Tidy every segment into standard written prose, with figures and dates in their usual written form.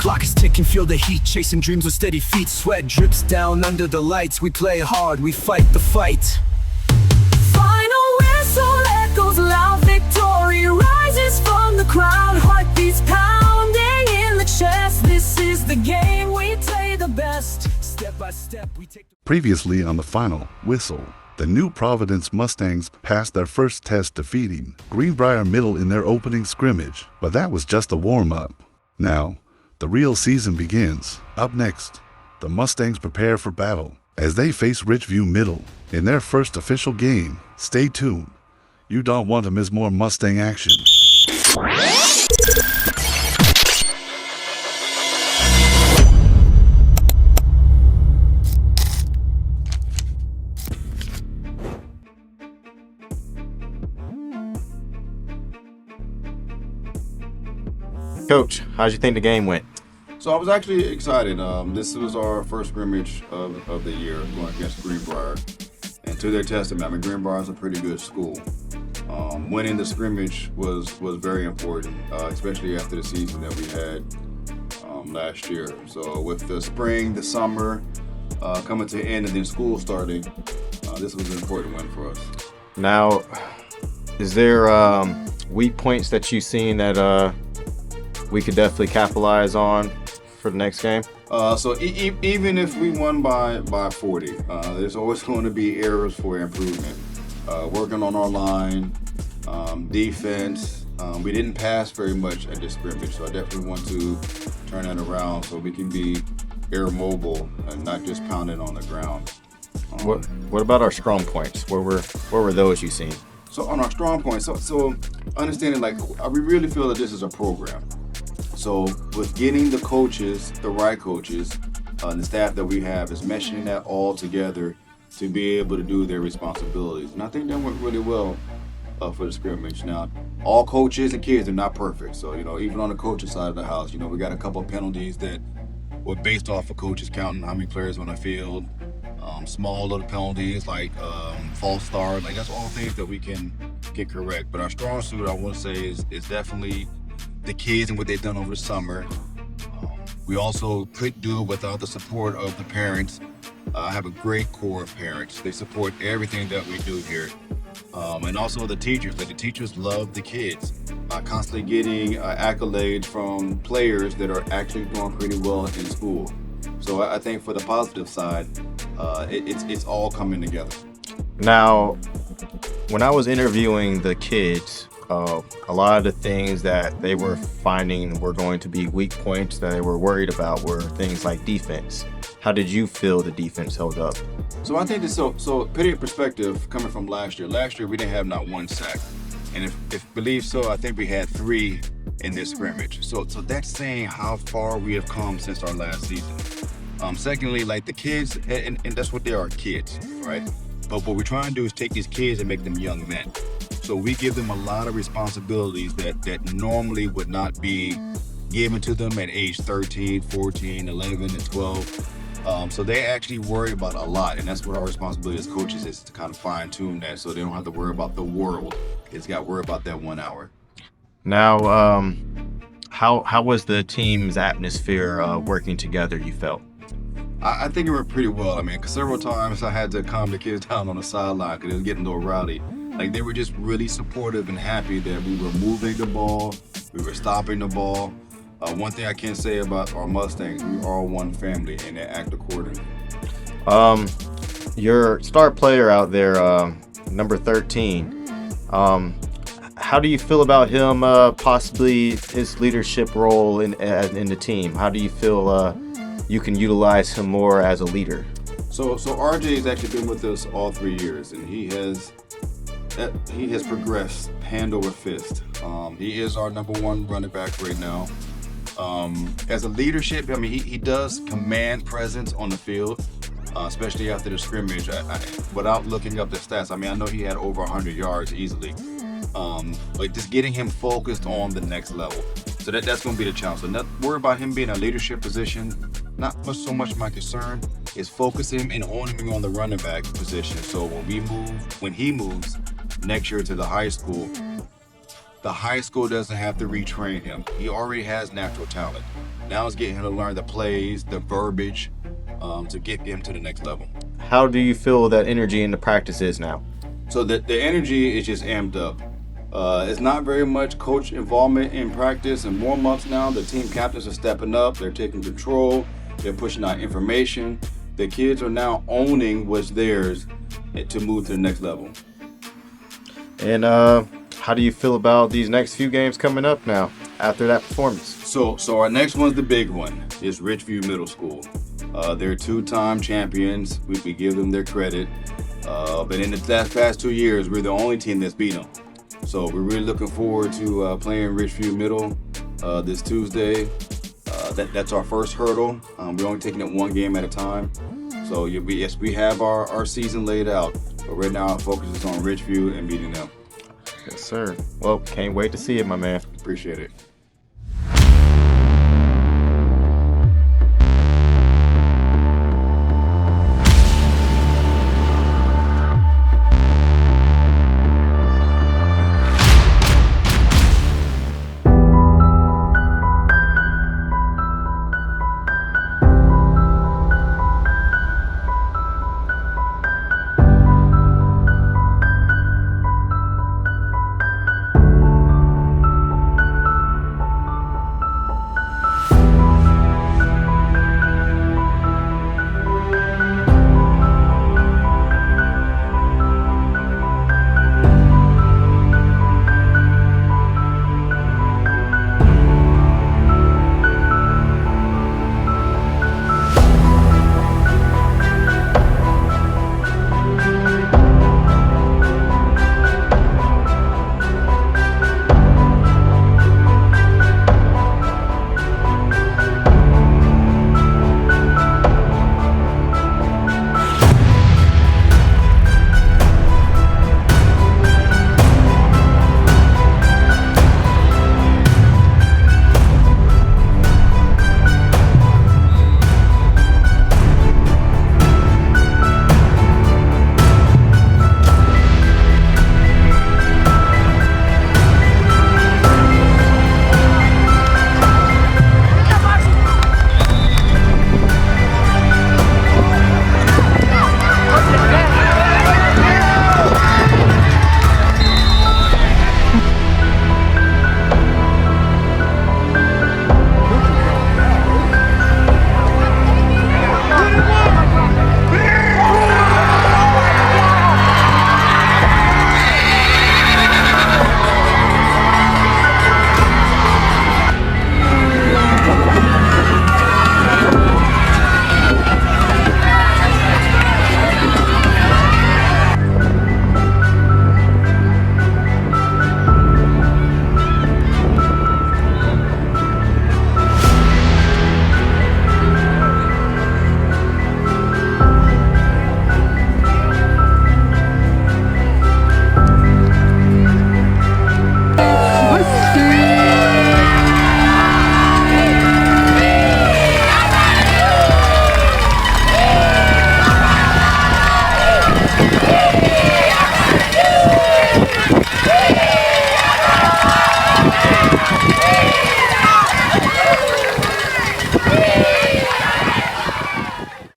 clock is ticking, feel the heat, chasing dreams with steady feet. Sweat drips down under the lights, we play hard, we fight the fight. Final whistle echoes loud, victory rises from the crowd. Heartbeats pounding in the chest, this is the game, we play the best. Step by step, we take the... Previously on the final whistle, the new Providence Mustangs passed their first test defeating Greenbrier Middle in their opening scrimmage, but that was just a warm-up. Now, the real season begins. Up next, the Mustangs prepare for battle as they face Richview Middle in their first official game. Stay tuned. You don't want to miss more Mustang action. Coach, how'd you think the game went? So I was actually excited. This was our first scrimmage of the year going against Greenbrier. And to their testament, Greenbrier is a pretty good school. Winning the scrimmage was very important, especially after the season that we had last year. So with the spring, the summer coming to an end and then school starting, this was an important win for us. Now, is there weak points that you've seen that we could definitely capitalize on for the next game? So even if we won by 40, there's always going to be areas for improvement. Working on our line, defense. We didn't pass very much at this scrimmage, so I definitely want to turn that around so we can be air mobile and not just pounding on the ground. What about our strong points? Where were those you seen? So on our strong points, so understanding, like, we really feel that this is a program. So with getting the coaches, the right coaches, and the staff that we have is meshing that all together to be able to do their responsibilities. And I think that went really well for the scrimmage. Now, all coaches and kids are not perfect. So, even on the coaching side of the house, we got a couple of penalties that were based off of coaches counting how many players on the field. Small little penalties like false start. Like, that's all things that we can get correct. But our strong suit, I want to say, is definitely the kids and what they've done over the summer. We also couldn't do it without the support of the parents. I have a great core of parents. They support everything that we do here. And also the teachers. Like, the teachers love the kids. Constantly getting accolades from players that are actually doing pretty well in school. So I think for the positive side, it's all coming together. Now, when I was interviewing the kids, a lot of the things that they were finding were going to be weak points that they were worried about were things like defense. How did you feel the defense held up? So I think that so put it in perspective coming from last year. Last year we didn't have not one sack. And if believe so, I think we had 3 in this scrimmage. So that's saying how far we have come since our last season. Secondly, like, the kids, and that's what they are, kids, right? But what we're trying to do is take these kids and make them young men. So we give them a lot of responsibilities that normally would not be given to them at age 13, 14, 11, and 12. So they actually worry about a lot, and that's what our responsibility as coaches is, to kind of fine-tune that so they don't have to worry about the world. They just got to worry about that 1 hour. Now, how was the team's atmosphere working together, you felt? I think it went pretty well. Because several times I had to calm the kids down on the sideline because it was getting a little rowdy. Like, they were just really supportive and happy that we were moving the ball, we were stopping the ball. One thing I can say about our Mustangs, we are one family, and they act accordingly. Your star player out there, number 13, how do you feel about him, possibly his leadership role in the team? How do you feel you can utilize him more as a leader? So RJ has actually been with us all 3 years, and he has progressed hand over fist. He is our number 1 running back right now. As a leadership, he does command presence on the field, especially after the scrimmage. Without looking up the stats, I know he had over 100 yards easily. But just getting him focused on the next level. So that's going to be the challenge. So not worry about him being in a leadership position. Not so much my concern is focusing and owning him on the running back position. So when he moves next year to the high school, The high school doesn't have to retrain him. He already has natural talent. Now it's getting him to learn the plays, the verbiage, to get him to the next level. How do you feel that energy in the practice is now? So the energy is just amped up. It's not very much coach involvement in practice and warm-ups now. The team captains are stepping up. They're taking control. They're pushing out information. The kids are now owning what's theirs to move to the next level. And how do you feel about these next few games coming up now after that performance? So our next one's the big one. It's Richview Middle School. They're two-time champions. We give them their credit. But in the past 2 years, we're the only team that's beat them. So we're really looking forward to playing Richview Middle this Tuesday. That's our first hurdle. We're only taking it one game at a time. So yes, we have our season laid out. But right now our focus is on Richview and beating them. Yes, sir. Well, can't wait to see it, my man. Appreciate it.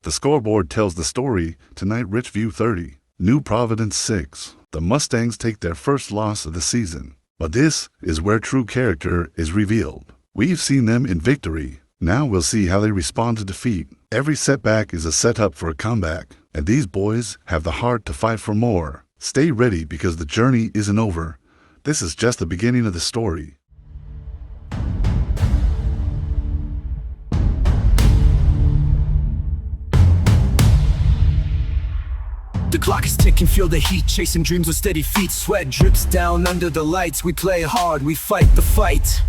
The scoreboard tells the story tonight. Richview 30, New Providence 6. The Mustangs take their first loss of the season. But this is where true character is revealed. We've seen them in victory. Now we'll see how they respond to defeat. Every setback is a setup for a comeback, and these boys have the heart to fight for more. Stay ready because the journey isn't over. This is just the beginning of the story. The clock is ticking, feel the heat, chasing dreams with steady feet. Sweat drips down under the lights, we play hard, we fight the fight.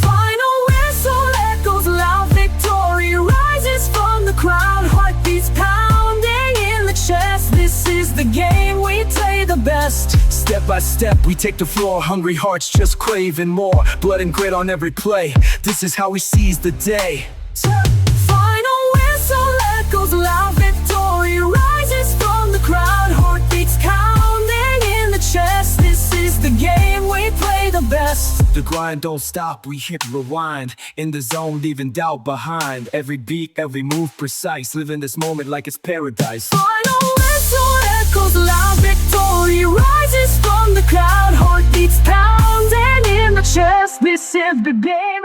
Final whistle echoes loud, victory rises from the crowd. Heartbeats pounding in the chest, this is the game, we play the best. Step by step, we take the floor, hungry hearts just craving more. Blood and grit on every play, this is how we seize the day. Final whistle echoes loud, victory rises from the crowd. Heartbeats pounding in the chest, this is the game, we play the best. The grind don't stop, we hit rewind. In the zone, leaving doubt behind. Every beat, every move precise. Living this moment like it's paradise. Final whistle echoes loud, victory rises from the crowd. Heartbeats pounding in the chest. This is the game.